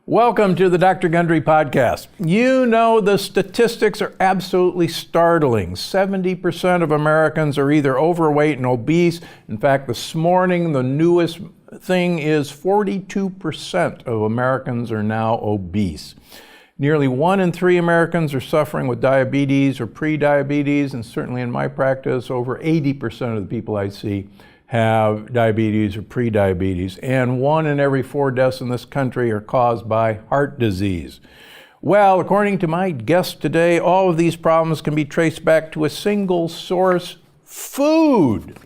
Welcome to the Dr. Gundry Podcast. You know, the statistics are absolutely startling. 70% of Americans are either overweight and obese. In fact, this morning, the newest thing is 42% of Americans are now obese. Nearly 1 in 3 Americans are suffering with diabetes or pre-diabetes, and certainly in my practice, over 80% of the people I see have diabetes or pre-diabetes, and 1 in every 4 deaths in this country are caused by heart disease. Well, according to my guest today, all of these problems can be traced back to a single source: food.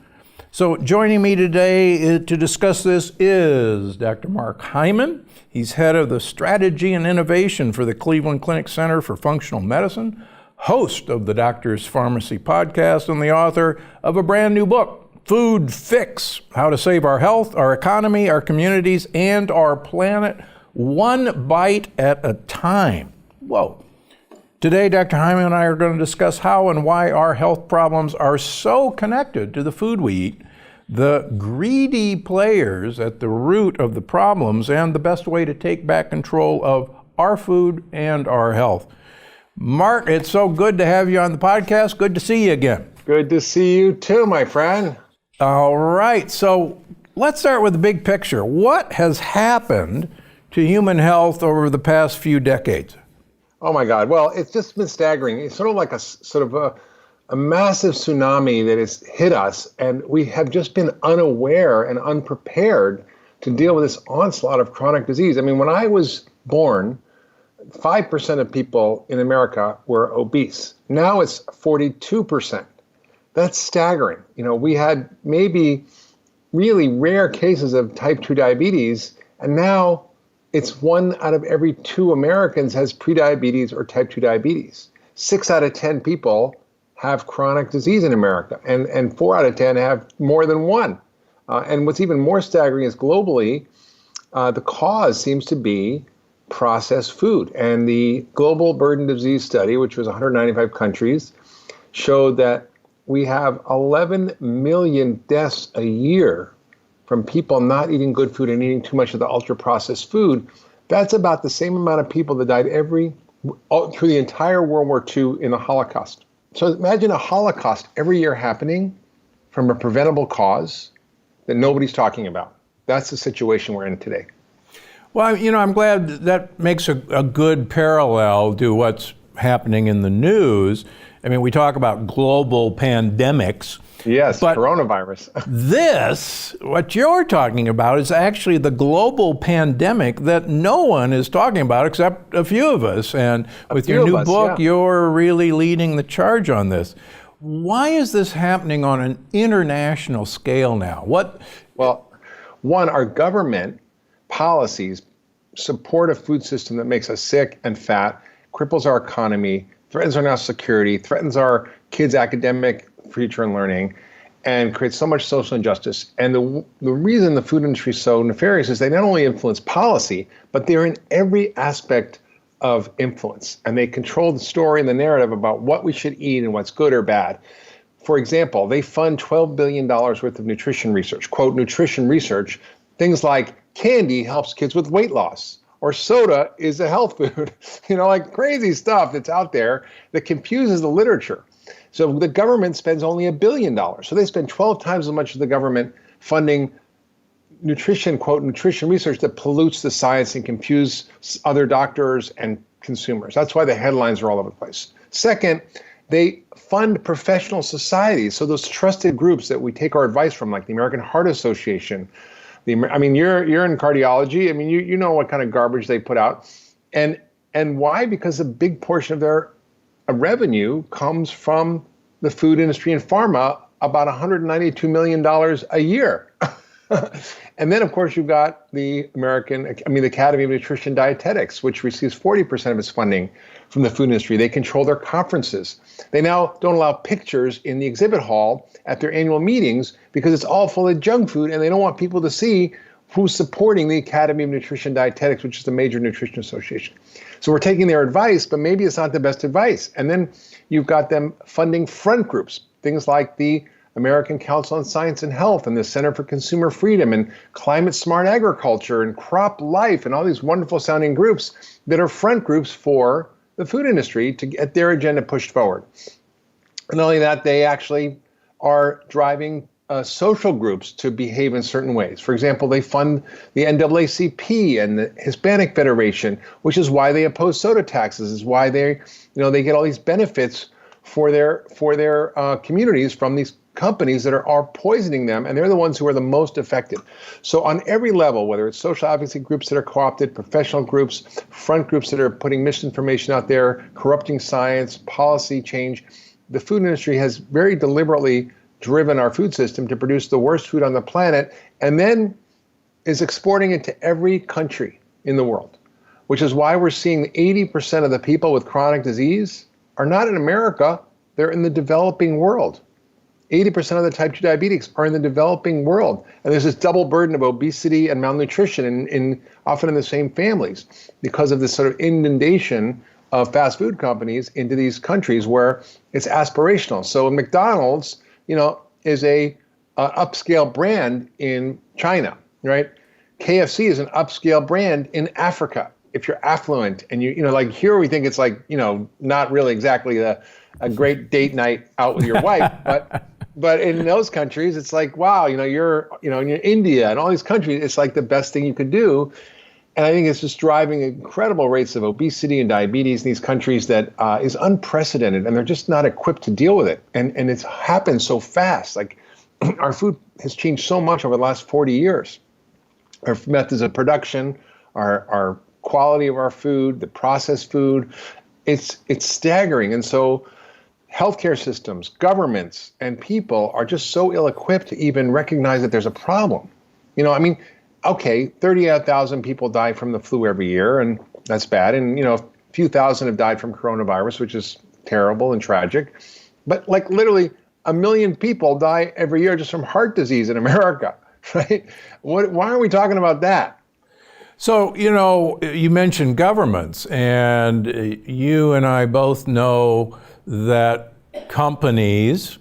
So joining me today to discuss this is Dr. Mark Hyman. He's head of the Strategy and Innovation for the Cleveland Clinic Center for Functional Medicine, host of the Doctor's Pharmacy podcast, and the author of a brand new book, Food Fix: How to Save Our Health, Our Economy, Our Communities, and Our Planet, One Bite at a Time. Whoa. Today, Dr. Hyman and I are going to discuss how and why our health problems are so connected to the food we eat, the greedy players at the root of the problems, and the best way to take back control of our food and our health. Mark, it's so good to have you on the podcast. Good to see you again. Good to see you too, my friend. All right, so let's start with the big picture. What has happened to human health over the past few decades? Oh my God, well, it's just been staggering. It's sort of like a massive tsunami that has hit us, and we have just been unaware and unprepared to deal with this onslaught of chronic disease. I mean, when I was born, 5% of people in America were obese. Now it's 42%. That's staggering. You know, we had maybe really rare cases of type 2 diabetes, and now it's 1 out of every 2 Americans has prediabetes or type 2 diabetes. 6 out of 10 people have chronic disease in America, and 4 out of 10 have more than one. And what's even more staggering is globally, the cause seems to be processed food. And the Global Burden of Disease Study, which was 195 countries, showed that we have 11 million deaths a year from people not eating good food and eating too much of the ultra-processed food. That's about the same amount of people that died through the entire World War II in the Holocaust. So imagine a Holocaust every year happening from a preventable cause that nobody's talking about. That's the situation we're in today. Well, you know, I'm glad that makes a good parallel to what's happening in the news. I mean, we talk about global pandemics. Yes, but coronavirus. What you're talking about, is actually the global pandemic that no one is talking about except a few of us. And with your new book, You're really leading the charge on this. Why is this happening on an international scale now? Well, one, our government policies support a food system that makes us sick and fat, cripples our economy, threatens our national security, threatens our kids' academic future and learning, and creates so much social injustice. And the reason the food industry is so nefarious is they not only influence policy, but they're in every aspect of influence. And they control the story and the narrative about what we should eat and what's good or bad. For example, they fund $12 billion worth of nutrition research, quote, nutrition research, things like candy helps kids with weight loss, or soda is a health food, you know, like crazy stuff that's out there that confuses the literature. So the government spends only $1 billion. So they spend 12 times as much as the government funding nutrition, quote, nutrition research that pollutes the science and confuses other doctors and consumers. That's why the headlines are all over the place. Second, they fund professional societies. So those trusted groups that we take our advice from, like the American Heart Association, you're in cardiology. I mean, you know what kind of garbage they put out, and why? Because a big portion of their revenue comes from the food industry and pharma, about $192 million a year. And then, of course, you've got the Academy of Nutrition and Dietetics, which receives 40% of its funding from the food industry. They control their conferences. They now don't allow pictures in the exhibit hall at their annual meetings because it's all full of junk food, and they don't want people to see who's supporting the Academy of Nutrition and Dietetics, which is the major nutrition association. So we're taking their advice, but maybe it's not the best advice. And then you've got them funding front groups, things like the American Council on Science and Health and the Center for Consumer Freedom and Climate Smart Agriculture and Crop Life and all these wonderful sounding groups that are front groups for the food industry to get their agenda pushed forward. And not only that, they actually are driving social groups to behave in certain ways. For example, they fund the NAACP and the Hispanic Federation, which is why they oppose soda taxes, is why they get all these benefits for their communities from these companies that are poisoning them, and they're the ones who are the most affected. So on every level, whether it's social advocacy groups that are co-opted, professional groups, front groups that are putting misinformation out there, corrupting science, policy change, the food industry has very deliberately driven our food system to produce the worst food on the planet, and then is exporting it to every country in the world, which is why we're seeing 80% of the people with chronic disease are not in America, they're in the developing world. 80% of the type 2 diabetics are in the developing world. And there's this double burden of obesity and malnutrition often in the same families because of this sort of inundation of fast food companies into these countries where it's aspirational. So McDonald's, is a upscale brand in China, right? KFC is an upscale brand in Africa. If you're affluent and like here we think it's like, not really exactly a great date night out with your wife, but in those countries, it's like, wow, you're in India and all these countries, it's like the best thing you could do. And I think it's just driving incredible rates of obesity and diabetes in these countries that is unprecedented, and they're just not equipped to deal with it. And it's happened so fast. Like our food has changed so much over the last 40 years. Our methods of production, our quality of our food, the processed food, it's staggering. And so healthcare systems, governments, and people are just so ill-equipped to even recognize that there's a problem. Okay, 38,000 people die from the flu every year, and that's bad. And, a few thousand have died from coronavirus, which is terrible and tragic. But like literally 1 million people die every year just from heart disease in America, right? Why aren't we talking about that? So, you mentioned governments, and you and I both know that companies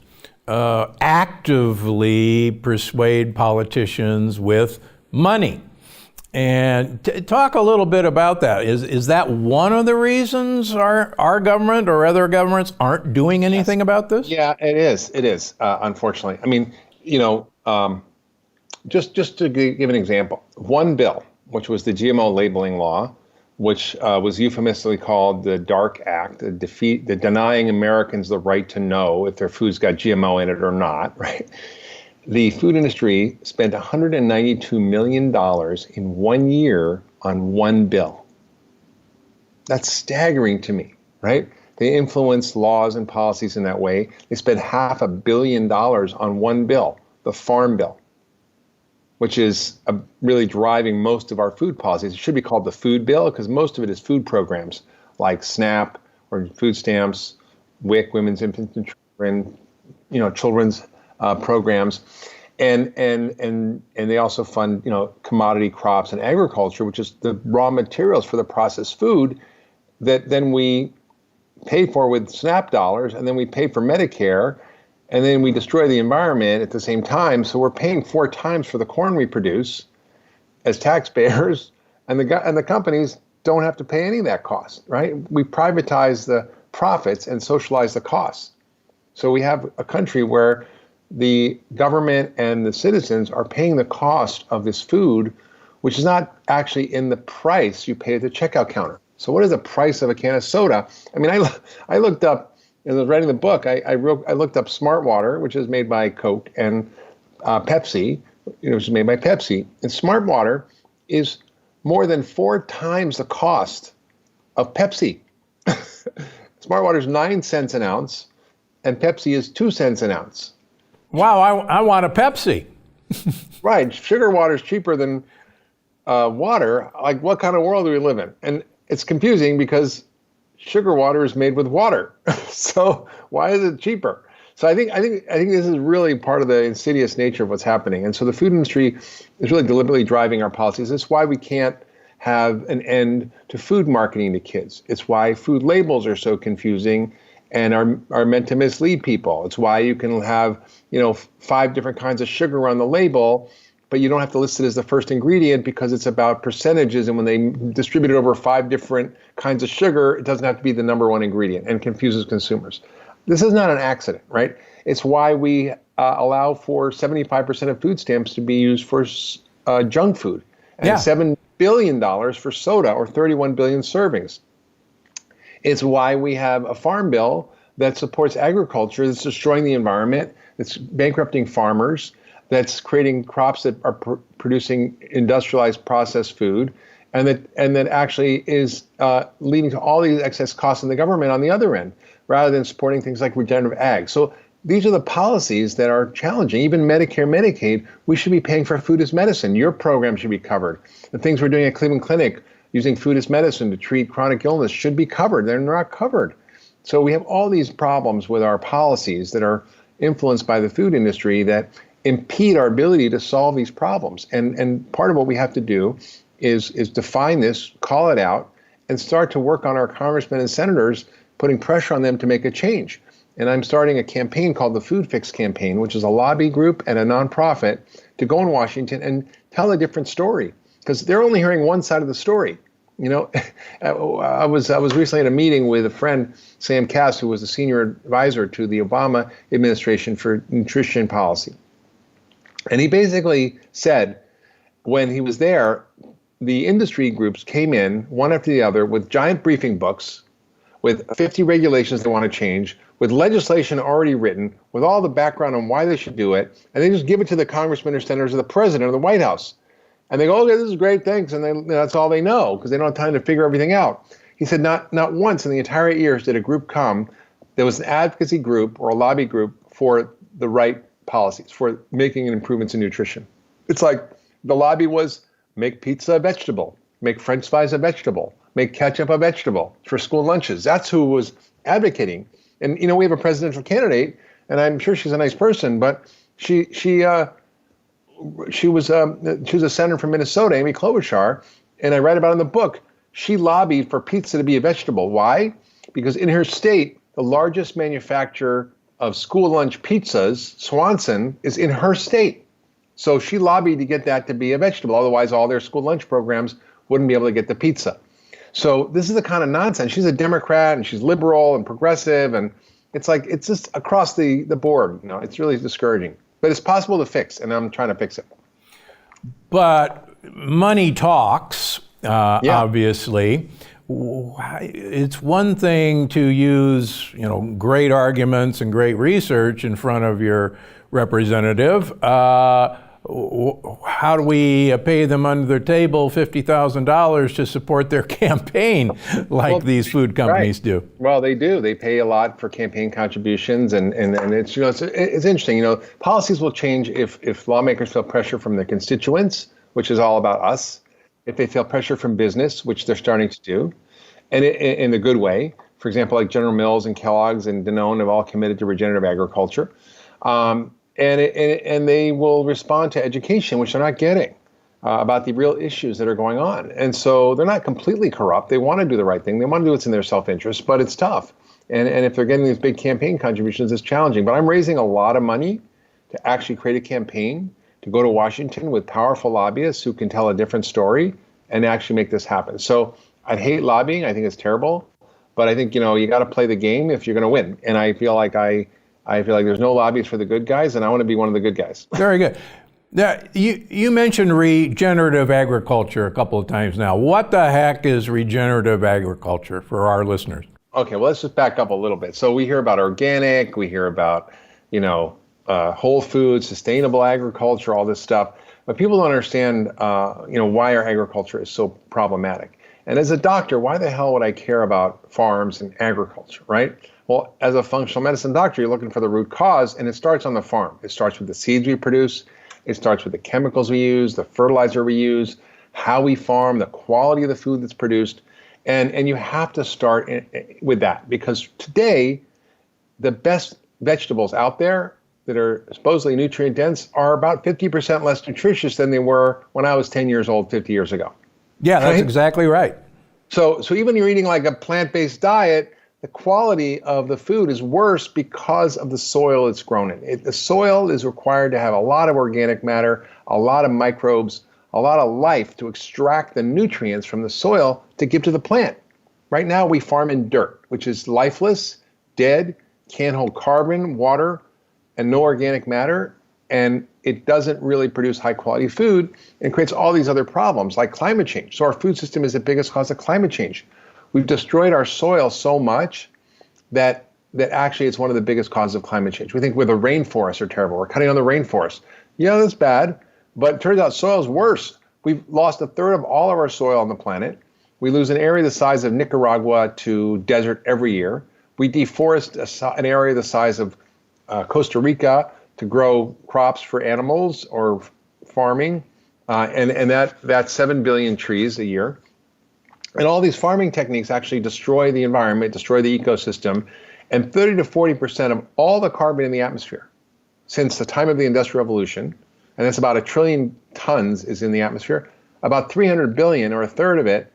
actively persuade politicians with money. And talk a little bit about that. Is that one of the reasons our government or other governments aren't doing anything about this? Yeah, it is. It is, unfortunately. I mean, just to give an example, one bill, which was the GMO labeling law, which was euphemistically called the DARK Act, the denying Americans the right to know if their food's got GMO in it or not, right? The food industry spent $192 million in 1 year on one bill. That's staggering to me, right? They influence laws and policies in that way. They spent $500 million on one bill, the Farm Bill, which is really driving most of our food policies. It should be called the Food Bill because most of it is food programs like SNAP or food stamps, WIC, Women's, Infants, and Children, children's programs, and they also fund commodity crops and agriculture, which is the raw materials for the processed food that then we pay for with SNAP dollars, and then we pay for Medicare, and then we destroy the environment at the same time. So we're paying 4 times for the corn we produce as taxpayers, and the companies don't have to pay any of that cost, right? We privatize the profits and socialize the costs. So we have a country where the government and the citizens are paying the cost of this food, which is not actually in the price you pay at the checkout counter. So what is the price of a can of soda? I mean, I looked up, as I was writing the book, I looked up Smart Water, which is made by Coke, and Pepsi, which is made by Pepsi. And Smart Water is more than 4 times the cost of Pepsi. Smart Water is 9 cents an ounce, and Pepsi is 2 cents an ounce. Wow, I want a Pepsi. Right, sugar water is cheaper than water. Like, what kind of world do we live in? And it's confusing because sugar water is made with water. So why is it cheaper? So I think this is really part of the insidious nature of what's happening. And so the food industry is really deliberately driving our policies. It's why we can't have an end to food marketing to kids. It's why food labels are so confusing and are meant to mislead people. It's why you can have, 5 different kinds of sugar on the label, but you don't have to list it as the first ingredient because it's about percentages. And when they distribute it over 5 different kinds of sugar, it doesn't have to be the number one ingredient and confuses consumers. This is not an accident, right? It's why we allow for 75% of food stamps to be used for junk food and $7 billion for soda or 31 billion servings. It's why we have a farm bill that supports agriculture that's destroying the environment, that's bankrupting farmers, that's creating crops that are producing industrialized processed food, and that actually is leading to all these excess costs in the government on the other end, rather than supporting things like regenerative ag. So these are the policies that are challenging. Even Medicare, Medicaid, we should be paying for food as medicine. Your program should be covered. The things we're doing at Cleveland Clinic, using food as medicine to treat chronic illness, should be covered. They're not covered. So we have all these problems with our policies that are influenced by the food industry that impede our ability to solve these problems. And part of what we have to do is define this, call it out, and start to work on our congressmen and senators, putting pressure on them to make a change. And I'm starting a campaign called the Food Fix Campaign, which is a lobby group and a nonprofit to go in Washington and tell a different story, because they're only hearing one side of the story. I was recently at a meeting with a friend, Sam Kass, who was the senior advisor to the Obama administration for nutrition policy. And he basically said, when he was there, the industry groups came in one after the other with giant briefing books, with 50 regulations they want to change, with legislation already written, with all the background on why they should do it, and they just give it to the congressmen or senators or the president or the White House. And they go, okay, this is great, thanks, and that's all they know, because they don't have time to figure everything out. He said not once in the entire 8 years did a group come, there was an advocacy group or a lobby group for the right policies, for making improvements in nutrition. It's like the lobby was make pizza a vegetable, make French fries a vegetable, make ketchup a vegetable for school lunches. That's who was advocating. And we have a presidential candidate, and I'm sure she's a nice person, but she was a senator from Minnesota, Amy Klobuchar, and I write about in the book. She lobbied for pizza to be a vegetable. Why? Because in her state, the largest manufacturer of school lunch pizzas, Swanson, is in her state. So she lobbied to get that to be a vegetable. Otherwise, all their school lunch programs wouldn't be able to get the pizza. So this is the kind of nonsense. She's a Democrat and she's liberal and progressive, and it's just across the board. It's really discouraging. But it's possible to fix, and I'm trying to fix it. But money talks, obviously. It's one thing to use, great arguments and great research in front of your representative. How do we pay them under the table $50,000 to support their campaign these food companies do? Well, they do. They pay a lot for campaign contributions, and it's it's interesting. Policies will change if lawmakers feel pressure from their constituents, which is all about us. If they feel pressure from business, which they're starting to do, and in a good way. For example, like General Mills and Kellogg's and Danone have all committed to regenerative agriculture. And they will respond to education, which they're not getting, about the real issues that are going on. And so they're not completely corrupt. They want to do the right thing. They want to do what's in their self-interest, but it's tough. And if they're getting these big campaign contributions, it's challenging. But I'm raising a lot of money to actually create a campaign to go to Washington with powerful lobbyists who can tell a different story and actually make this happen. So I hate lobbying. I think it's terrible. But I think, you got to play the game if you're going to win. And I feel like there's no lobbyists for the good guys, and I want to be one of the good guys. Very good. Now, you mentioned regenerative agriculture a couple of times now. What the heck is regenerative agriculture for our listeners? Okay, well, let's just back up a little bit. So we hear about organic, we hear about, whole food, sustainable agriculture, all this stuff. But people don't understand, why our agriculture is so problematic. And as a doctor, why the hell would I care about farms and agriculture, right? Well, as a functional medicine doctor, you're looking for the root cause, and it starts on the farm. It starts with the seeds we produce. It starts with the chemicals we use, the fertilizer we use, how we farm, the quality of the food that's produced. And you have to start with that, because today, the best vegetables out there that are supposedly nutrient dense are about 50% less nutritious than they were when I was 10 years old 50 years ago. Yeah, that's exactly right. So even you're eating like a plant-based diet, the quality of the food is worse because of the soil it's grown in. The soil is required to have a lot of organic matter, a lot of microbes, a lot of life to extract the nutrients from the soil to give to the plant. Right now we farm in dirt, which is lifeless, dead, can't hold carbon, water, and no organic matter, and it doesn't really produce high quality food and creates all these other problems like climate change. So our food system is the biggest cause of climate change. We've destroyed our soil so much that actually it's one of the biggest causes of climate change. We think the rainforests are terrible. We're cutting down the rainforest. Yeah, that's bad, but it turns out soil is worse. We've lost a third of all of our soil on the planet. We lose an area the size of Nicaragua to desert every year. We deforest an area the size of Costa Rica to grow crops for animals or farming, and that's 7 billion trees a year. And all these farming techniques actually destroy the environment, destroy the ecosystem, and 30 to 40% of all the carbon in the atmosphere since the time of the Industrial Revolution, and that's about 1 trillion tons is in the atmosphere, about 300 billion, or a third of it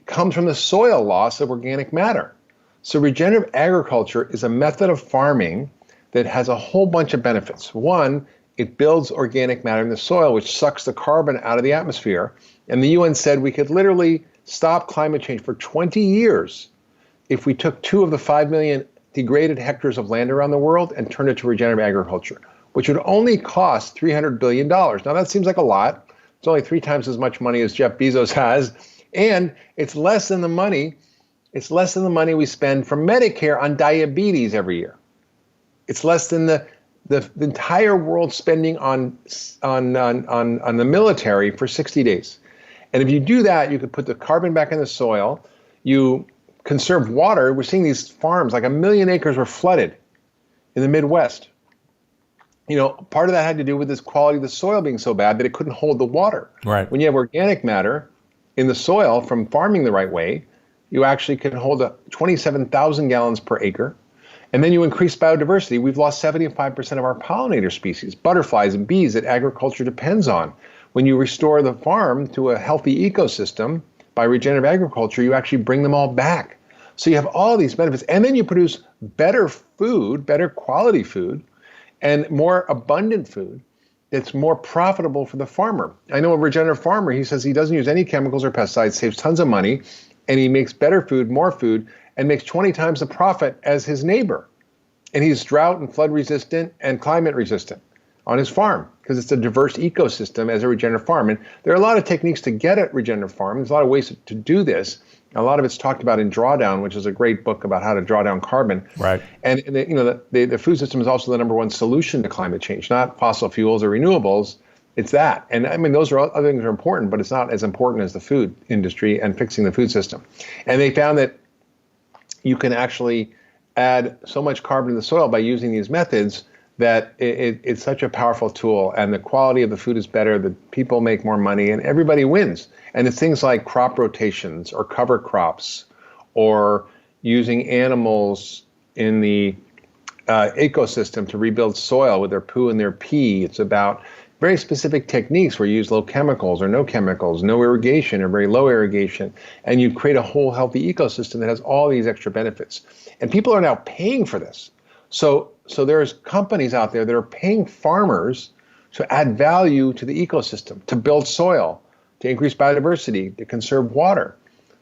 comes from the soil loss of organic matter. So regenerative agriculture is a method of farming that has a whole bunch of benefits. One, it builds organic matter in the soil, which sucks the carbon out of the atmosphere. And the UN said we could literally stop climate change for 20 years if we took 2 of the 5 million degraded hectares of land around the world and turned it to regenerative agriculture, which would only cost $300 billion. Now that seems like a lot. It's only 3 times as much money as Jeff Bezos has. And it's less than the money we spend for Medicare on diabetes every year. It's less than the entire world spending on the military for 60 days. And if you do that, you could put the carbon back in the soil. You conserve water. We're seeing these farms, like 1 million acres were flooded in the Midwest. Part of that had to do with this quality of the soil being so bad that it couldn't hold the water. Right. When you have organic matter in the soil from farming the right way, you actually can hold 27,000 gallons per acre. And then you increase biodiversity. We've lost 75% of our pollinator species, butterflies and bees that agriculture depends on. When you restore the farm to a healthy ecosystem by regenerative agriculture, you actually bring them all back. So you have all these benefits. And then you produce better food, better quality food, and more abundant food that's more profitable for the farmer. I know a regenerative farmer, he says he doesn't use any chemicals or pesticides, saves tons of money, and he makes better food, more food, and makes 20 times the profit as his neighbor. And he's drought and flood resistant and climate resistant on his farm because it's a diverse ecosystem as a regenerative farm. And there are a lot of techniques to get at regenerative farm. There's a lot of ways to do this. A lot of it's talked about in Drawdown, which is a great book about how to draw down carbon. Right. And the food system is also the number one solution to climate change, not fossil fuels or renewables. It's that. And I mean, those are other things are important, but it's not as important as the food industry and fixing the food system. And they found that you can actually add so much carbon to the soil by using these methods that it's such a powerful tool, and the quality of the food is better, the people make more money, and everybody wins. And it's things like crop rotations or cover crops or using animals in the ecosystem to rebuild soil with their poo and their pee. It's about very specific techniques where you use low chemicals or no chemicals, no irrigation or very low irrigation, and you create a whole healthy ecosystem that has all these extra benefits. And people are now paying for this. So there's companies out there that are paying farmers to add value to the ecosystem, to build soil, to increase biodiversity, to conserve water.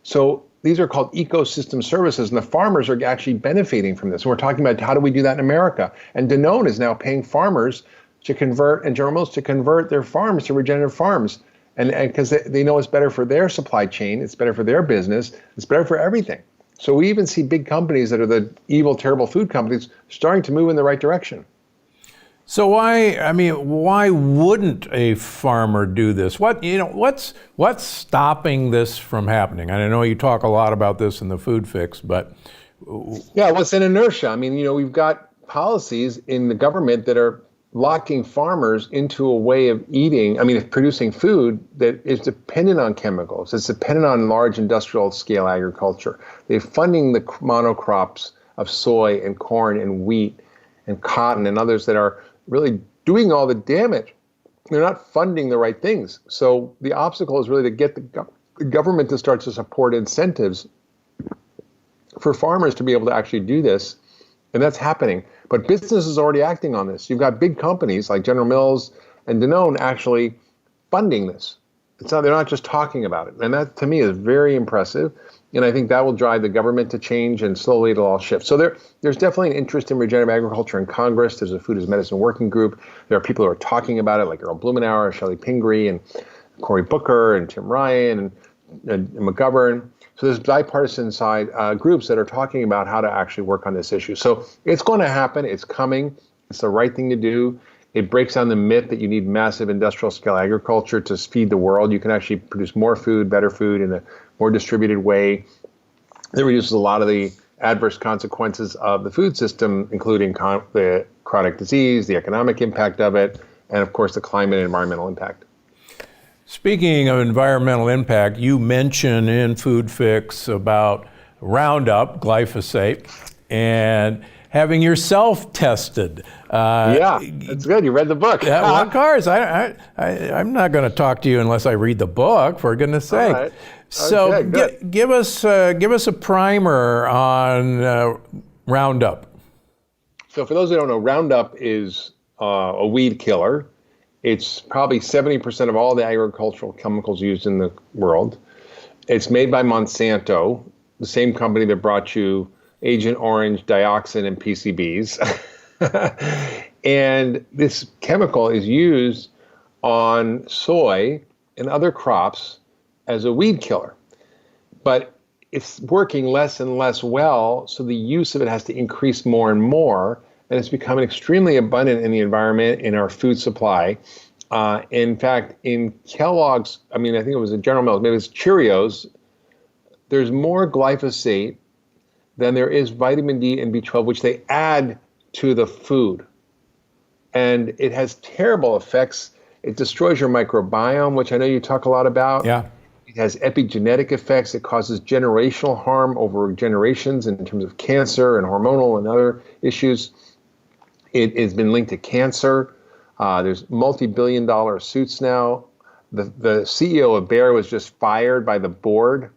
So these are called ecosystem services, and the farmers are actually benefiting from this. And we're talking about how do we do that in America? And Danone is now paying farmers to convert, and General Mills to convert their farms to regenerative farms. And because they know it's better for their supply chain, it's better for their business, it's better for everything. So we even see big companies that are the evil, terrible food companies starting to move in the right direction. So why wouldn't a farmer do this? What's stopping this from happening? And I know you talk a lot about this in the Food Fix, but yeah, well, it's an inertia. I mean, we've got policies in the government that are locking farmers into a way of producing food that is dependent on chemicals. It's dependent on large industrial scale agriculture. They're funding the monocrops of soy and corn and wheat and cotton and others that are really doing all the damage. They're not funding the right things. So the obstacle is really to get the government to start to support incentives for farmers to be able to actually do this, and that's happening. But business is already acting on this. You've got big companies like General Mills and Danone actually funding this. They're not just talking about it. And that, to me, is very impressive. And I think that will drive the government to change, and slowly it'll all shift. So there's definitely an interest in regenerative agriculture in Congress. There's a Food as Medicine working group. There are people who are talking about it, like Earl Blumenauer, Shelley Pingree, and Cory Booker, and Tim Ryan, and McGovern. So there's bipartisan side groups that are talking about how to actually work on this issue. So it's going to happen. It's coming. It's the right thing to do. It breaks down the myth that you need massive industrial scale agriculture to feed the world. You can actually produce more food, better food in a more distributed way. It reduces a lot of the adverse consequences of the food system, including the chronic disease, the economic impact of it, and of course the climate and environmental impact. Speaking of environmental impact, you mention in Food Fix about Roundup, glyphosate, and having yourself tested. Yeah, that's good. You read the book. Of course. I'm not going to talk to you unless I read the book, for goodness sake. All right. So Okay, give us a primer on Roundup. So for those who don't know, Roundup is a weed killer. It's probably 70% of all the agricultural chemicals used in the world. It's made by Monsanto, the same company that brought you Agent Orange, dioxin, and PCBs. And this chemical is used on soy and other crops as a weed killer. But it's working less and less well, so the use of it has to increase more and more, and it's becoming extremely abundant in the environment, in our food supply. In fact, in Kellogg's, I think it was a General Mills, maybe it's Cheerios, there's more glyphosate than there is vitamin D and B12, which they add to the food. And it has terrible effects. It destroys your microbiome, which I know you talk a lot about. Yeah. It has epigenetic effects. It causes generational harm over generations in terms of cancer and hormonal and other issues. It has been linked to cancer. There's multi-billion-dollar suits now. The CEO of Bayer was just fired by the board.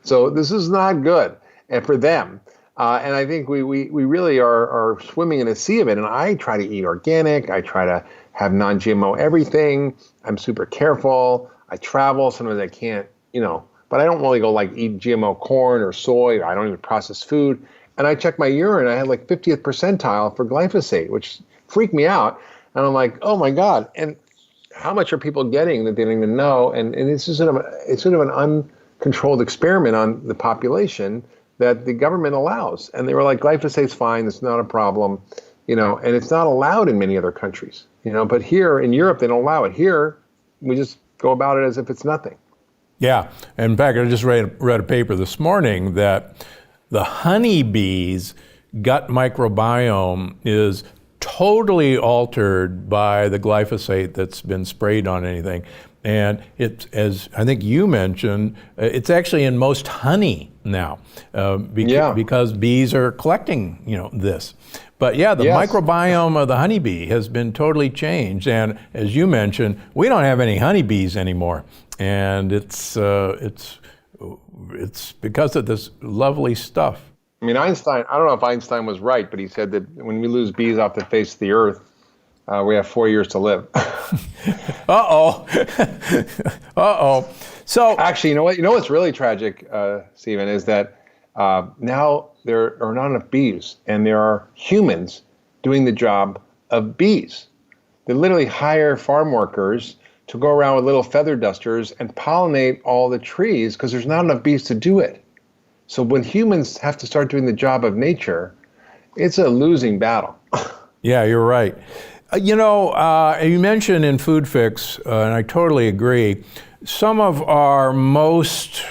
So this is not good, and for them. And I think we really are swimming in a sea of it. And I try to eat organic. I try to have non-GMO everything. I'm super careful. I travel. Sometimes I can't, but I don't really go eat GMO corn or soy. I don't even process food. And I check my urine. I had 50th percentile for glyphosate, which freaked me out. And I'm like, oh my God. And how much are people getting that they don't even know? And it's sort of an uncontrolled experiment on the population that the government allows. And they were like, glyphosate's fine, it's not a problem, and it's not allowed in many other countries, but here in Europe, they don't allow it. Here, we just go about it as if it's nothing. Yeah. In fact, I just read a paper this morning that the honeybee's gut microbiome is totally altered by the glyphosate that's been sprayed on anything. And it's, as I think you mentioned, it's actually in most honey now because bees are collecting, this. But yeah, the microbiome of the honeybee has been totally changed. And as you mentioned, we don't have any honeybees anymore. And it's because of this lovely stuff. Einstein, I don't know if Einstein was right, but he said that when we lose bees off the face of the earth, we have 4 years to live. Uh-oh. Uh-oh. So actually, you know what's really tragic, Stephen, is that now there are not enough bees, and there are humans doing the job of bees. They literally hire farm workers to go around with little feather dusters and pollinate all the trees because there's not enough bees to do it. So when humans have to start doing the job of nature, it's a losing battle. Yeah, you're right. You mentioned in Food Fix, and I totally agree, some of our most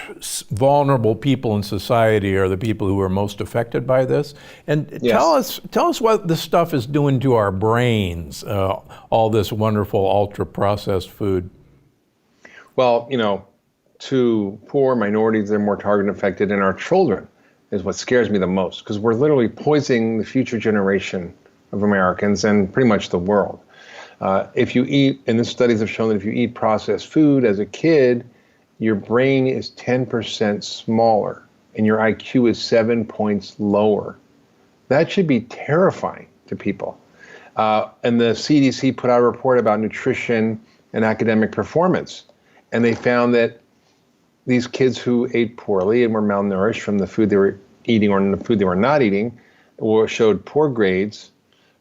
vulnerable people in society are the people who are most affected by this. And yes. Tell us what this stuff is doing to our brains, all this wonderful ultra-processed food. Well, to poor minorities, they're more target affected, and our children is what scares me the most, because we're literally poisoning the future generation of Americans and pretty much the world. If you eat, and the studies have shown that if you eat processed food as a kid, your brain is 10% smaller and your IQ is 7 points lower. That should be terrifying to people. And the CDC put out a report about nutrition and academic performance. And they found that these kids who ate poorly and were malnourished from the food they were eating or the food they were not eating showed poor grades,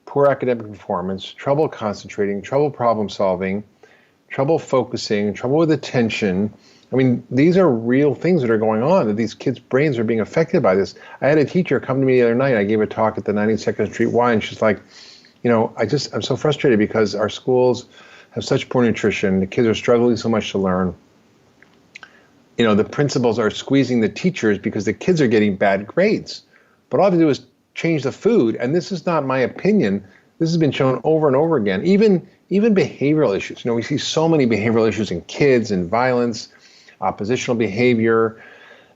poor academic performance, trouble concentrating, trouble problem solving, trouble focusing, trouble with attention. I mean, these are real things that are going on, that these kids' brains are being affected by this. I had a teacher come to me the other night. I gave a talk at the 92nd Street Y, and she's like, I'm so frustrated because our schools have such poor nutrition. The kids are struggling so much to learn. The principals are squeezing the teachers because the kids are getting bad grades. But all I have to do is change the food, and this is not my opinion. This has been shown over and over again. Even behavioral issues. We see so many behavioral issues in kids and violence, oppositional behavior,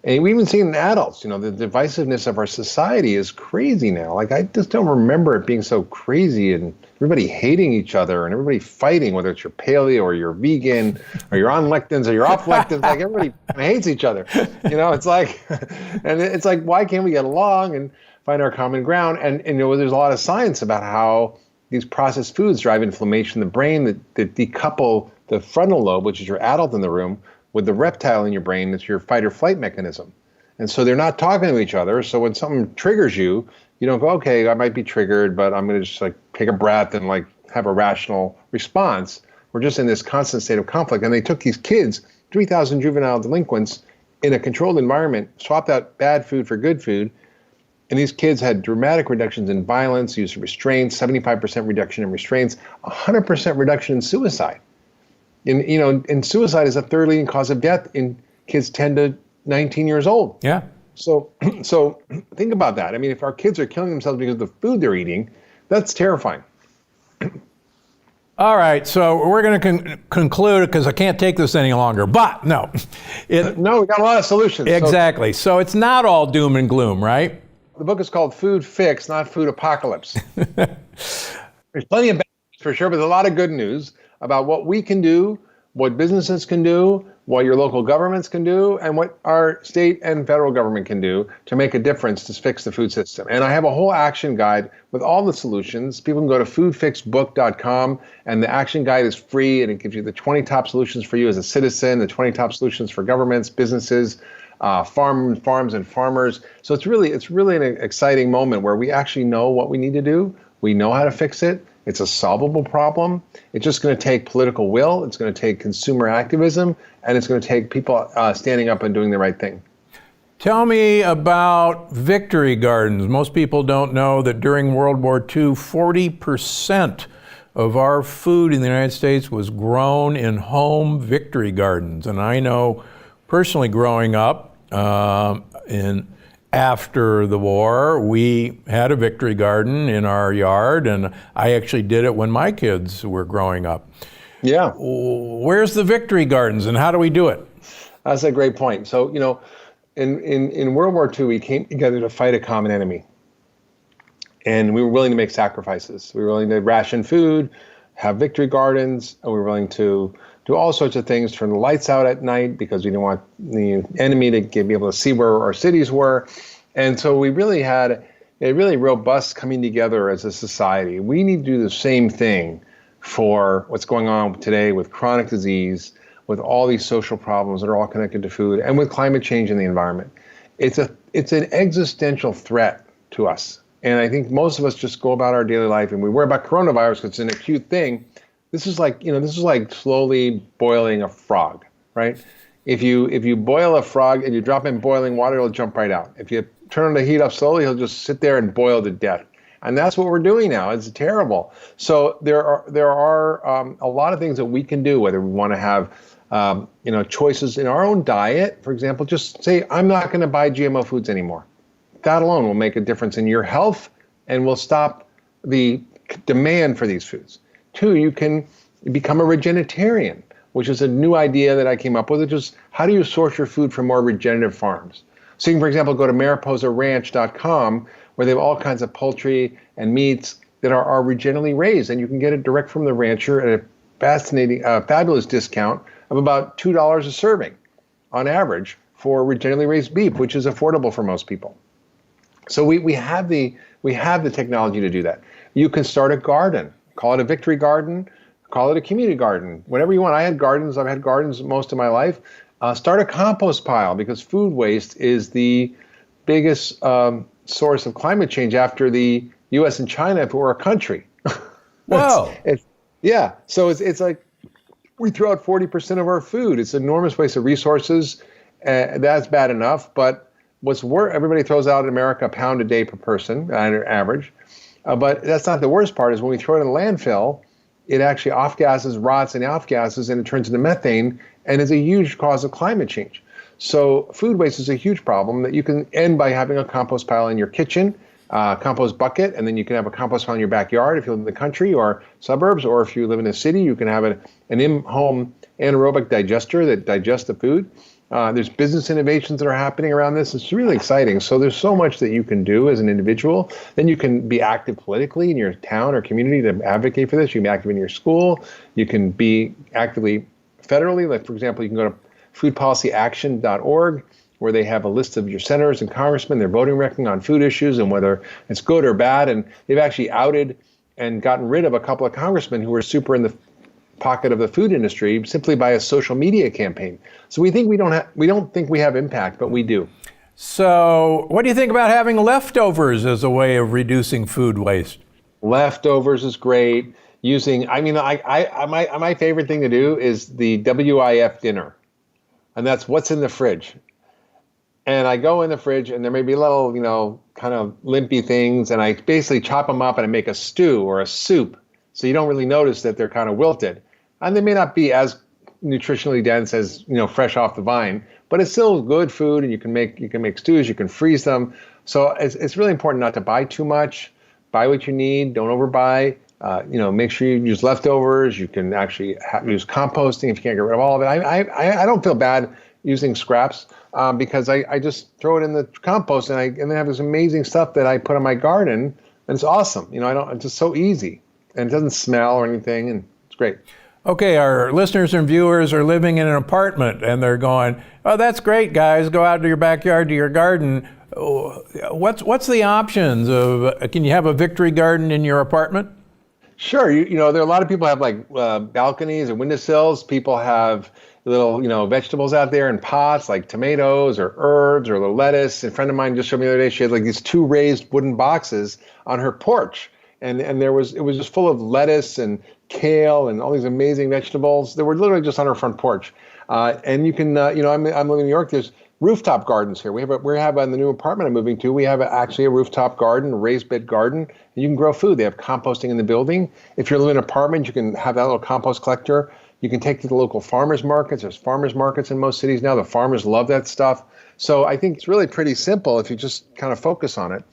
and we even see it in adults. The divisiveness of our society is crazy now. Like, I just don't remember it being so crazy and everybody hating each other and everybody fighting, whether it's you're paleo or you're vegan or you're on lectins or you're off lectins. Like, everybody hates each other. It's like, and it's like, why can't we get along and find our common ground? And there's a lot of science about how these processed foods drive inflammation in the brain that decouple the frontal lobe, which is your adult in the room, with the reptile in your brain. That's your fight or flight mechanism. And so they're not talking to each other. So when something triggers you, you don't go, okay, I might be triggered, but I'm going to just take a breath and have a rational response. We're just in this constant state of conflict. And they took these kids, 3,000 juvenile delinquents, in a controlled environment, swapped out bad food for good food. And these kids had dramatic reductions in violence, use of restraints, 75% reduction in restraints, 100% reduction in suicide. And suicide is a third leading cause of death in kids 10 to 19 years old. Yeah. So think about that. I mean, if our kids are killing themselves because of the food they're eating, that's terrifying. All right, so we're going to conclude because I can't take this any longer. But no, we got a lot of solutions. Exactly. So it's not all doom and gloom, right? The book is called Food Fix, not Food Apocalypse. There's plenty of bad news for sure, but there's a lot of good news about what we can do, what businesses can do, what your local governments can do, and what our state and federal government can do to make a difference to fix the food system. And I have a whole action guide with all the solutions. People can go to foodfixbook.com, and the action guide is free, and it gives you the 20 top solutions for you as a citizen, the 20 top solutions for governments, businesses, farms and farmers. So it's really an exciting moment where we actually know what we need to do. We know how to fix it. It's a solvable problem. It's just going to take political will. It's going to take consumer activism, and it's going to take people standing up and doing the right thing. Tell me about Victory Gardens. Most people don't know that during World War II, 40% of our food in the United States was grown in home Victory Gardens. And I know personally growing up after the war, we had a Victory Garden in our yard, and I actually did it when my kids were growing up. Yeah. Where's the Victory Gardens, and how do we do it? That's a great point. So, in World War II, we came together to fight a common enemy. And we were willing to make sacrifices. We were willing to ration food, have Victory Gardens, and we were willing to do all sorts of things, turn the lights out at night because we didn't want the enemy to be able to see where our cities were. And so we really had a really robust coming together as a society. We need to do the same thing for what's going on today with chronic disease, with all these social problems that are all connected to food, and with climate change in the environment. It's an existential threat to us. And I think most of us just go about our daily life and we worry about coronavirus because it's an acute thing. This is like slowly boiling a frog, right? If you boil a frog and you drop in boiling water, it'll jump right out. If you turn the heat up slowly, he'll just sit there and boil to death. And that's what we're doing now. It's terrible. So there are a lot of things that we can do, whether we want to have choices in our own diet. For example, just say, I'm not going to buy GMO foods anymore. That alone will make a difference in your health and will stop the demand for these foods. 2, you can become a regenitarian, which is a new idea that I came up with, which is how do you source your food from more regenerative farms? So you can, for example, go to mariposaranch.com, where they have all kinds of poultry and meats that are regeneratively raised, and you can get it direct from the rancher at a fabulous discount of about $2 a serving on average for regeneratively raised beef, which is affordable for most people. So we have the technology to do that. You can start a garden, call it a victory garden, call it a community garden, whatever you want. I've had gardens most of my life. Start a compost pile, because food waste is the biggest source of climate change after the U.S. and China if it were a country. Wow. Yeah. So it's like we throw out 40% of our food. It's an enormous waste of resources. That's bad enough. But what's worse, everybody throws out in America a pound a day per person on average. But that's not the worst part, is when we throw it in a landfill, it actually rots and off-gases, and it turns into methane, and is a huge cause of climate change. So food waste is a huge problem that you can end by having a compost pile in your kitchen, compost bucket, and then you can have a compost pile in your backyard if you live in the country or suburbs, or if you live in a city, you can have an in-home anaerobic digester that digests the food. There's business innovations that are happening around this. It's really exciting. So there's so much that you can do as an individual. Then you can be active politically in your town or community to advocate for this. You can be active in your school. You can be actively federally. Like, for example, you can go to foodpolicyaction.org, where they have a list of your senators and congressmen, their voting record on food issues and whether it's good or bad. And they've actually outed and gotten rid of a couple of congressmen who were super in the pocket of the food industry simply by a social media campaign. So we don't think we have impact, but we do. So what do you think about having leftovers as a way of reducing food waste? Leftovers is great. My favorite thing to do is the WIF dinner, and that's what's in the fridge. And I go in the fridge, and there may be little, kind of limpy things, and I basically chop them up and I make a stew or a soup, so you don't really notice that they're kind of wilted. And they may not be as nutritionally dense as, fresh off the vine, but it's still good food, and you can make stews, you can freeze them. So it's really important not to buy too much. Buy what you need, don't overbuy. Make sure you use leftovers. You can actually use composting if you can't get rid of all of it. I don't feel bad using scraps because I just throw it in the compost, and then have this amazing stuff that I put in my garden, and it's awesome. It's just so easy, and it doesn't smell or anything, and it's great. Okay, our listeners and viewers are living in an apartment, and they're going, "Oh, that's great, guys. Go out to your backyard, to your garden." What's the options of? Can you have a victory garden in your apartment? Sure. There are a lot of people have balconies or windowsills. People have little vegetables out there in pots, like tomatoes or herbs or a little lettuce. A friend of mine just showed me the other day, she had these 2 raised wooden boxes on her porch, and it was just full of lettuce and kale and all these amazing vegetables. They were literally just on her front porch. And you can I'm living in New York. There's rooftop gardens here. We have in the new apartment I'm moving to, we have actually a rooftop garden, a raised bed garden, and you can grow food. They have composting in the building. If you're living in an apartment, you can have that little compost collector. You can take to the local farmers markets. There's farmers markets in most cities now. The farmers love that stuff. So I think it's really pretty simple if you just kind of focus on it.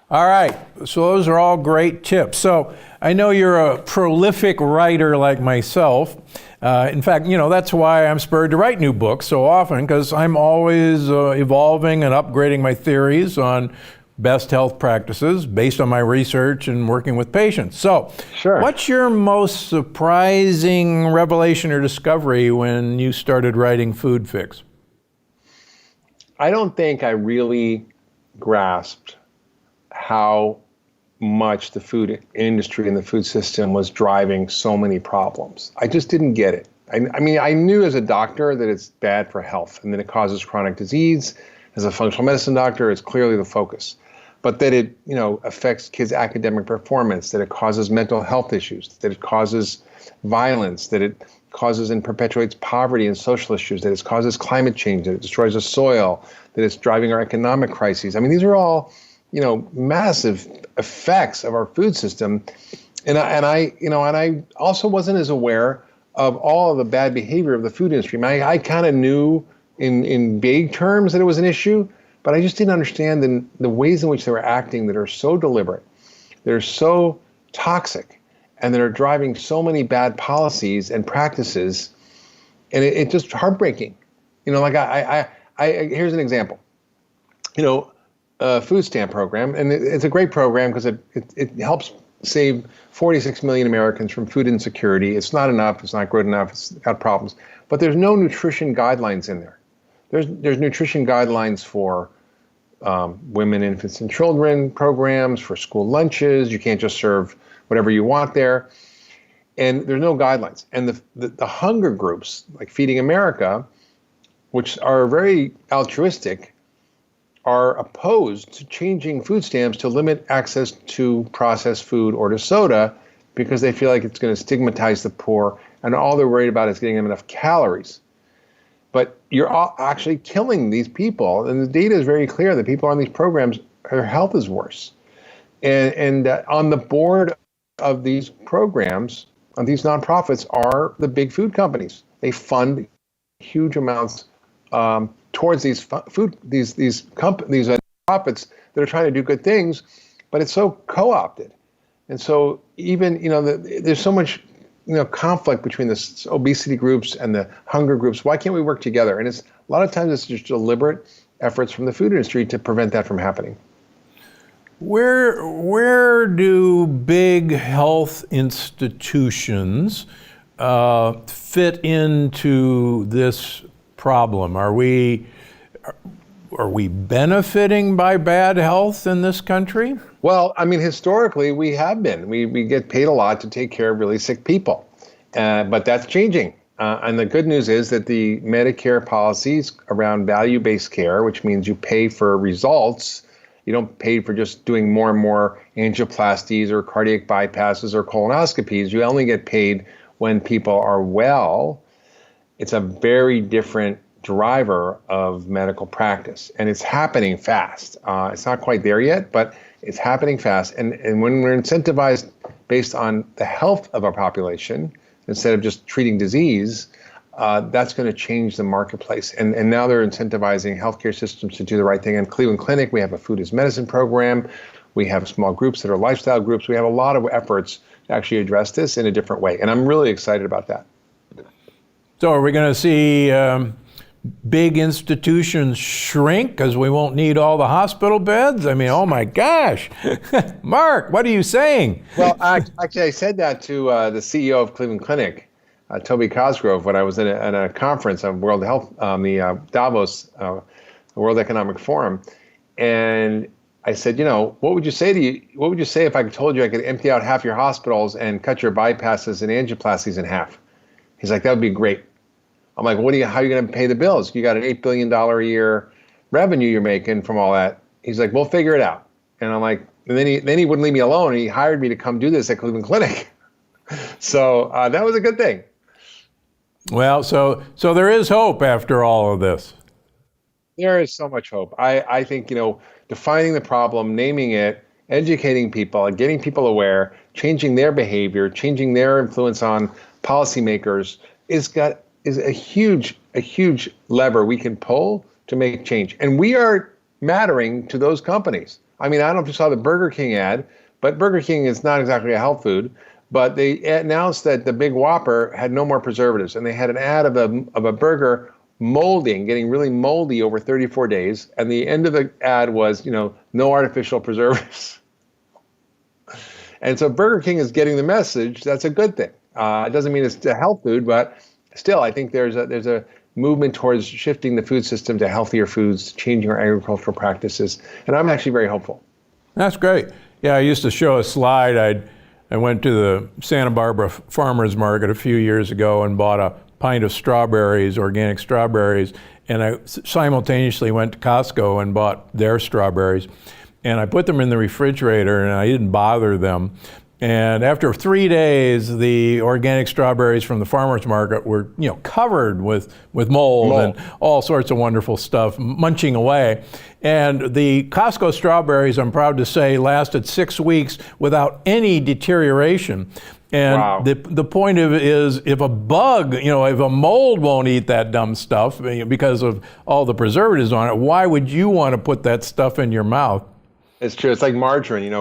All right. So those are all great tips. So I know you're a prolific writer like myself. In fact, that's why I'm spurred to write new books so often, because I'm always evolving and upgrading my theories on best health practices based on my research and working with patients. So sure. What's your most surprising revelation or discovery when you started writing Food Fix? I don't think I really grasped how much the food industry and the food system was driving so many problems. I just didn't get it. I knew as a doctor that it's bad for health and that it causes chronic disease. As a functional medicine doctor, it's clearly the focus. But that it, affects kids' academic performance, that it causes mental health issues, that it causes violence, that it causes and perpetuates poverty and social issues, that it causes climate change, that it destroys the soil, that it's driving our economic crises. These are all massive effects of our food system, and I also wasn't as aware of all of the bad behavior of the food industry. I kind of knew in vague terms that it was an issue, but I just didn't understand the ways in which they were acting that are so deliberate, that are so toxic, and that are driving so many bad policies and practices, and it's just heartbreaking. Here's an example. Food stamp program, and it's a great program because it helps save 46 million Americans from food insecurity. It's not enough, it's not good enough, it's got problems, but there's no nutrition guidelines in there. There's nutrition guidelines for women, infants, and children programs, for school lunches. You can't just serve whatever you want there. And there's no guidelines. And the hunger groups, like Feeding America, which are very altruistic, are opposed to changing food stamps to limit access to processed food or to soda because they feel like it's going to stigmatize the poor, and all they're worried about is getting them enough calories. But you're actually killing these people, and the data is very clear that people on these programs, their health is worse. And on the board of these programs, of these nonprofits, are the big food companies. They fund huge amounts towards these nonprofits that are trying to do good things, but it's so co-opted. And so even, there's so much, conflict between the obesity groups and the hunger groups. Why can't we work together? And a lot of times it's just deliberate efforts from the food industry to prevent that from happening. Where do big health institutions fit into this problem? Are we benefiting by bad health in this country? Well, historically we have been. We get paid a lot to take care of really sick people, but that's changing. And the good news is that the Medicare policies around value-based care, which means you pay for results, you don't pay for just doing more and more angioplasties or cardiac bypasses or colonoscopies. You only get paid when people are well. It's a very different driver of medical practice, and it's happening fast. It's not quite there yet, but it's happening fast. And when we're incentivized based on the health of our population instead of just treating disease, that's going to change the marketplace. And now they're incentivizing healthcare systems to do the right thing. In Cleveland Clinic, we have a food as medicine program. We have small groups that are lifestyle groups. We have a lot of efforts to actually address this in a different way. And I'm really excited about that. So are we going to see big institutions shrink because we won't need all the hospital beds? Oh my gosh. Mark, what are you saying? Well, actually, I said that to the CEO of Cleveland Clinic, Toby Cosgrove, when I was at a conference on World Health, the Davos World Economic Forum. And I said, what would you say if I told you I could empty out half your hospitals and cut your bypasses and angioplasties in half? He's like, that would be great. I'm like, how are you going to pay the bills? You got an $8 billion a year revenue you're making from all that. He's like, we'll figure it out. And I'm like, and then he wouldn't leave me alone. He hired me to come do this at Cleveland Clinic. So that was a good thing. Well, so there is hope after all of this. There is so much hope. I think, defining the problem, naming it, educating people, getting people aware, changing their behavior, changing their influence on policymakers is a huge lever we can pull to make change. And we are mattering to those companies. I don't know if you saw the Burger King ad, but Burger King is not exactly a health food, but they announced that the Big Whopper had no more preservatives. And they had an ad of a burger getting really moldy over 34 days. And the end of the ad was, no artificial preservatives. And so Burger King is getting the message. That's a good thing. It doesn't mean it's a health food, but still, I think there's a movement towards shifting the food system to healthier foods, changing our agricultural practices, and I'm actually very hopeful. That's great. Yeah, I used to show a slide. I went to the Santa Barbara Farmers Market a few years ago and bought a pint of strawberries, organic strawberries, and I simultaneously went to Costco and bought their strawberries, and I put them in the refrigerator and I didn't bother them. And after 3 days, the organic strawberries from the farmers market were, covered with mold and all sorts of wonderful stuff, munching away. And the Costco strawberries, I'm proud to say, lasted 6 weeks without any deterioration. And wow. the point of it is, if a bug, if a mold won't eat that dumb stuff because of all the preservatives on it, why would you want to put that stuff in your mouth? It's true. It's like margarine,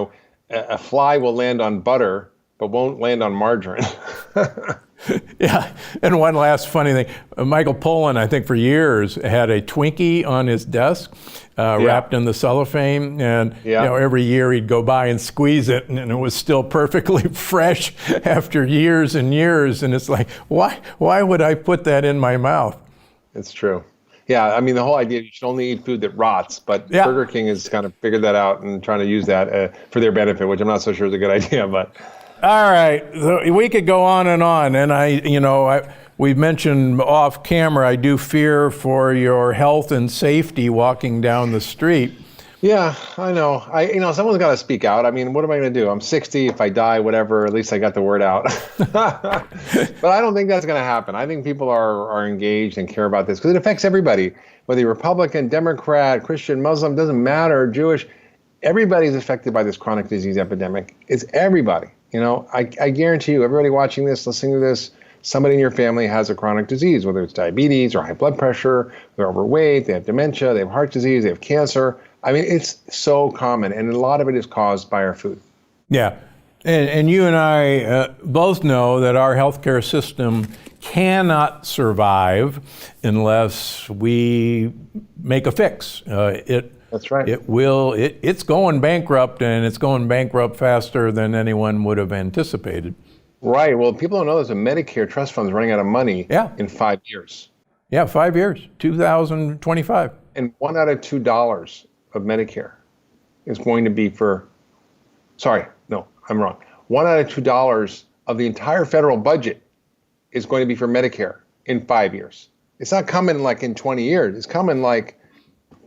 A fly will land on butter, but won't land on margarine. Yeah, and one last funny thing. Michael Pollan, I think for years, had a Twinkie on his desk, wrapped in the cellophane, and every year he'd go by and squeeze it, and it was still perfectly fresh after years and years. And it's like, why would I put that in my mouth? It's true. Yeah, I mean, the whole idea you should only eat food that rots, but Yeah. Burger King has kind of figured that out and trying to use that for their benefit, which I'm not so sure is a good idea. But All right, so we could go on, and we've mentioned off camera, I do fear for your health and safety walking down the street. yeah, I know. Someone's got to speak out. I mean, what am I going to do? I'm 60. If I die, whatever, at least I got the word out. But I don't think that's going to happen. I think people are engaged and care about this because it affects everybody, whether you're Republican, Democrat, Christian, Muslim, doesn't matter, Jewish. Everybody's affected by this chronic disease epidemic. It's everybody. I guarantee you, everybody watching this, listening to this, somebody in your family has a chronic disease, whether it's diabetes or high blood pressure, they're overweight, they have dementia, they have heart disease, they have cancer. I mean, it's so common, and a lot of it is caused by our food. Yeah, and you and I both know that our healthcare system cannot survive unless we make a fix. That's right. It's going bankrupt, and it's going bankrupt faster than anyone would have anticipated. Right. Well, people don't know there's a Medicare trust fund running out of money in 5 years. Yeah, 5 years, 2025. And $1 out of $2 of Medicare is going to be for, sorry, no, I'm wrong. $1 out of $2 of the entire federal budget is going to be for Medicare in 5 years. It's not coming like in 20 years. It's coming like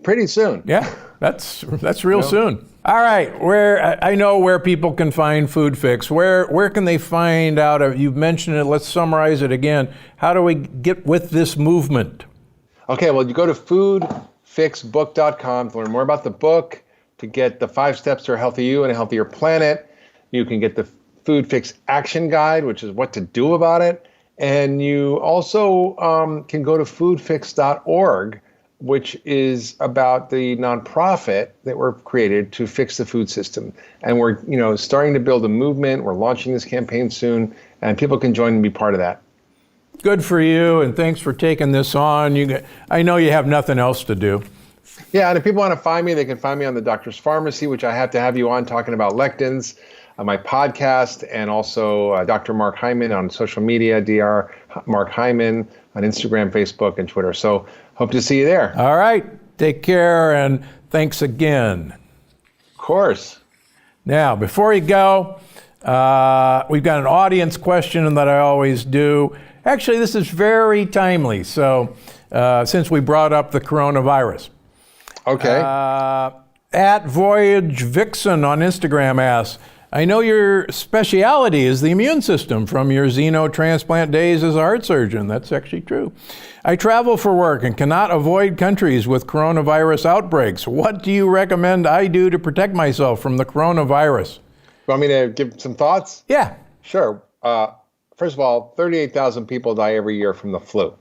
pretty soon. Yeah, that's real soon. All right, I know where people can find Food Fix. Where can they find out? You've mentioned it. Let's summarize it again. How do we get with this movement? Okay, well, you go to foodfixbook.com to learn more about the book, to get the 5 steps to a healthy you and a healthier planet. You can get the Food Fix Action Guide, which is what to do about it. And you also can go to foodfix.org, which is about the nonprofit that we're created to fix the food system. And we're, starting to build a movement. We're launching this campaign soon, and people can join and be part of that. Good for you, and thanks for taking this on. I know you have nothing else to do. Yeah, and if people want to find me, they can find me on the Doctor's Pharmacy, which I have to have you on talking about lectins, my podcast, and also Dr. Mark Hyman on social media, Dr. Mark Hyman on Instagram, Facebook, and Twitter. So hope to see you there. All right. Take care, and thanks again. Of course. Now, before you go, we've got an audience question that I always do. Actually, this is very timely. So, since we brought up the coronavirus. Okay. At Voyage Vixen on Instagram asks, I know your specialty is the immune system from your xenotransplant days as a heart surgeon. That's actually true. I travel for work and cannot avoid countries with coronavirus outbreaks. What do you recommend I do to protect myself from the coronavirus? Want me to give some thoughts? Yeah. Sure. First of all, 38,000 people die every year from the flu,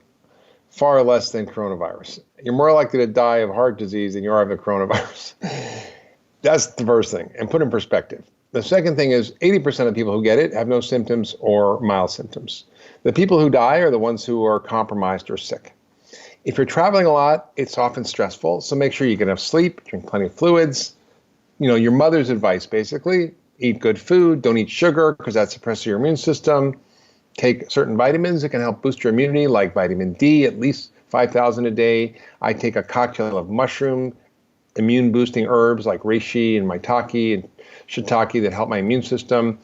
far less than coronavirus. You're more likely to die of heart disease than you are of the coronavirus. That's the first thing, and put in perspective. The second thing is 80% of people who get it have no symptoms or mild symptoms. The people who die are the ones who are compromised or sick. If you're traveling a lot, it's often stressful, so make sure you get enough sleep, drink plenty of fluids. Your mother's advice, basically, eat good food, don't eat sugar because that suppresses your immune system. Take certain vitamins that can help boost your immunity, like vitamin D, at least 5,000 a day. I take a cocktail of mushroom, immune-boosting herbs like reishi and maitake and shiitake that help my immune system,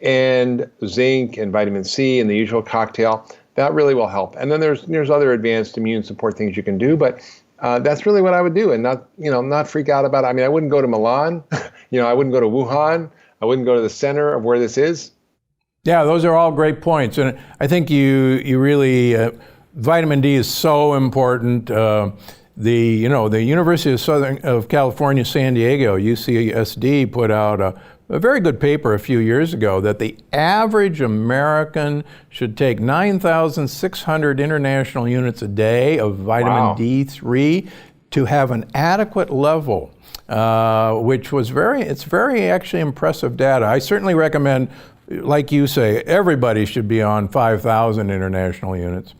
and zinc and vitamin C and the usual cocktail. That really will help. And then there's other advanced immune support things you can do, but that's really what I would do, and not freak out about it. I mean, I wouldn't go to Milan, I wouldn't go to Wuhan, I wouldn't go to the center of where this is. Yeah, those are all great points, and I think you really vitamin D is so important. The University of California, San Diego, UCSD, put out a very good paper a few years ago that the average American should take 9,600 international units a day of vitamin D3 to have an adequate level, which was very actually impressive data. I certainly recommend, like you say, everybody should be on 5,000 international units.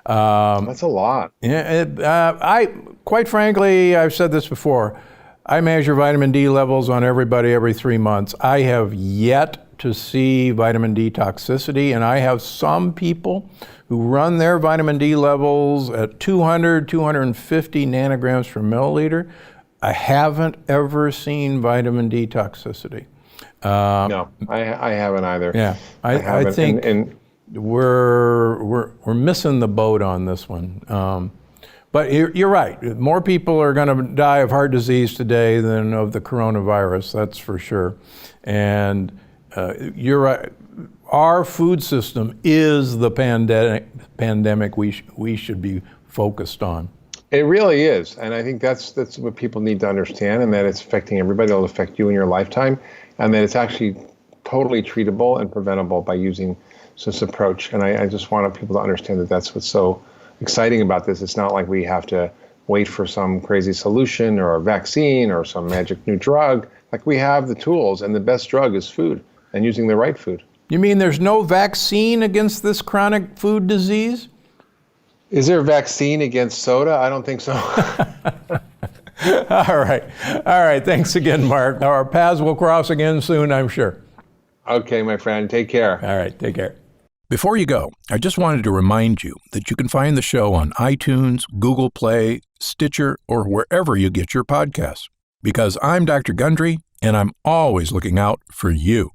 That's a lot. Yeah, quite frankly, I've said this before, I measure vitamin D levels on everybody every 3 months. I have yet to see vitamin D toxicity, and I have some people who run their vitamin D levels at 200, 250 nanograms per milliliter. I haven't ever seen vitamin D toxicity. No, I haven't either. Yeah, I think we're missing the boat on this one. But you're right. More people are going to die of heart disease today than of the coronavirus. That's for sure. And you're right. Our food system is the pandemic we should be focused on. It really is, and I think that's what people need to understand, and that it's affecting everybody. It'll affect you in your lifetime, and that it's actually totally treatable and preventable by using this approach. And I just want people to understand that that's what's so exciting about this. It's not like we have to wait for some crazy solution or a vaccine or some magic new drug. Like, we have the tools, and the best drug is food, and using the right food. You mean there's no vaccine against this chronic food disease? Is there a vaccine against soda? I don't think so. All right. Thanks again, Mark. Our paths will cross again soon, I'm sure. Okay, my friend. Take care. All right. Take care. Before you go, I just wanted to remind you that you can find the show on iTunes, Google Play, Stitcher, or wherever you get your podcasts. Because I'm Dr. Gundry, and I'm always looking out for you.